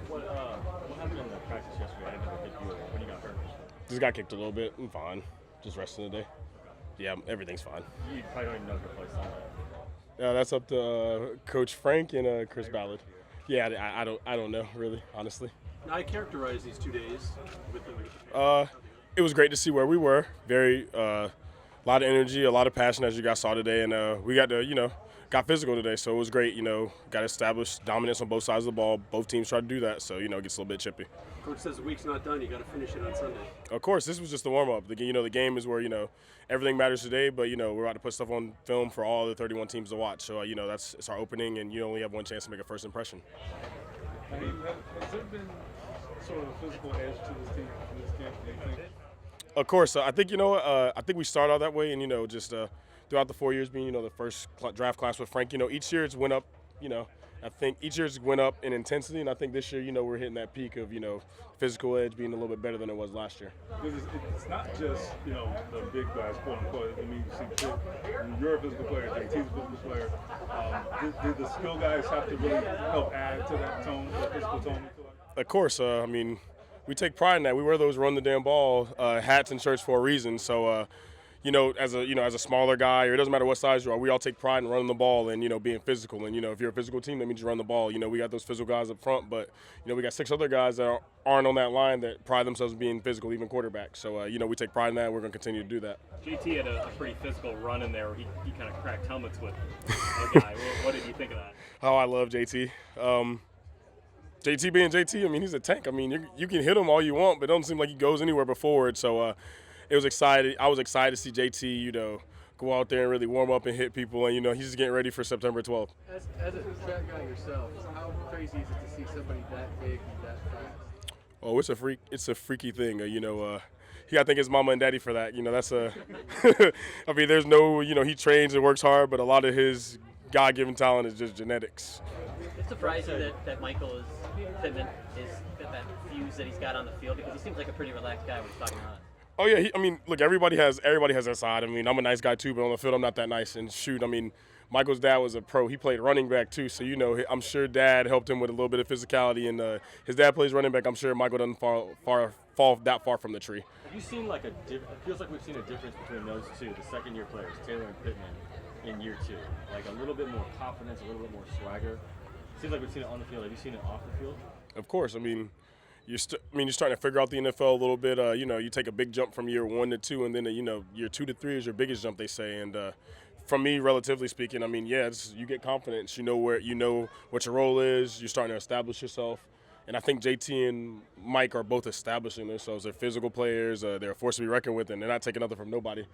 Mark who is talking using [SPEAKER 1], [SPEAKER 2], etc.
[SPEAKER 1] What happened in the practice yesterday? I never hit you when you got hurt.
[SPEAKER 2] Just got kicked a little bit. I'm fine. Just resting today. Yeah, everything's fine.
[SPEAKER 1] You probably don't even know if you'll play Sunday.
[SPEAKER 2] Yeah, that's up to Coach Frank and Chris Ballard. Yeah, I don't know really, honestly.
[SPEAKER 3] Now, I characterize these 2 days with the
[SPEAKER 2] It was great to see where we were. Very a lot of energy, a lot of passion, as you guys saw today, and we got to got physical today, so it was great. Got established dominance on both sides of the ball. Both teams tried to do that, so it gets a little bit chippy.
[SPEAKER 3] Coach says the week's not done. You got to finish it on Sunday.
[SPEAKER 2] Of course, this was just the warm up. The game is where everything matters today, but we're about to put stuff on film for all the 31 teams to watch. So it's our opening, and you only have one chance to make a first impression.
[SPEAKER 4] Has there been sort of a physical edge to this team, to this camp, do you think?
[SPEAKER 2] Of course, I think I think we started out that way, and just throughout the 4 years being the first draft class with Frank, each year it's went up. I think each year's went up in intensity, and I think this year we're hitting that peak of physical edge being a little bit better than it was last year.
[SPEAKER 4] Because it's not just the big guys, quote unquote. I mean, you see, you're a physical player, JT's a physical player. Did the skill guys have to really help add to that tone, that physical tone?
[SPEAKER 2] Of course, we take pride in that. We wear those run the damn ball hats and shirts for a reason. So, as a smaller guy, or it doesn't matter what size you are, we all take pride in running the ball and being physical. And if you're a physical team, that means you run the ball. We got those physical guys up front, but we got 6 other guys that aren't on that line that pride themselves in being physical, even quarterbacks. So, we take pride in that. We're going to continue to do that.
[SPEAKER 1] JT had a pretty physical run in there where he kind of cracked helmets with a guy. What did you think of that?
[SPEAKER 2] Oh, I love JT. JT being JT, he's a tank. You can hit him all you want, but it doesn't seem like he goes anywhere but forward. So it was excited. I was excited to see JT, go out there and really warm up and hit people. And, he's just getting ready for September 12th.
[SPEAKER 5] As a track guy yourself, how crazy is it to see somebody that big and that fast?
[SPEAKER 2] Oh, it's a freaky thing. He got to thank his mama and daddy for that. That's a there's no, he trains and works hard, but a lot of his God-given talent is just genetics.
[SPEAKER 6] It's surprising that Michael Pittman is that fuse that he's got on the field, because he seems like a pretty relaxed guy when he's talking about it.
[SPEAKER 2] Oh yeah, look, everybody has their side. I'm a nice guy too, but on the field I'm not that nice. And shoot, Michael's dad was a pro. He played running back too, so I'm sure Dad helped him with a little bit of physicality. And his dad plays running back. I'm sure Michael doesn't fall that far from the tree.
[SPEAKER 1] Have you seen it feels like we've seen a difference between those two, the second-year players, Taylor and Pittman, in year 2? Like a little bit more confidence, a little bit more swagger. Seems like we've seen it on the field. Have you seen it off the field?
[SPEAKER 2] Of course. You're starting to figure out the NFL a little bit. You take a big jump from year 1 to 2, and then year 2 to 3 is your biggest jump, they say. And from me, relatively speaking, you get confidence. You know what your role is. You're starting to establish yourself. And I think JT and Mike are both establishing themselves. They're physical players. They're a force to be reckoned with, and they're not taking nothing from nobody.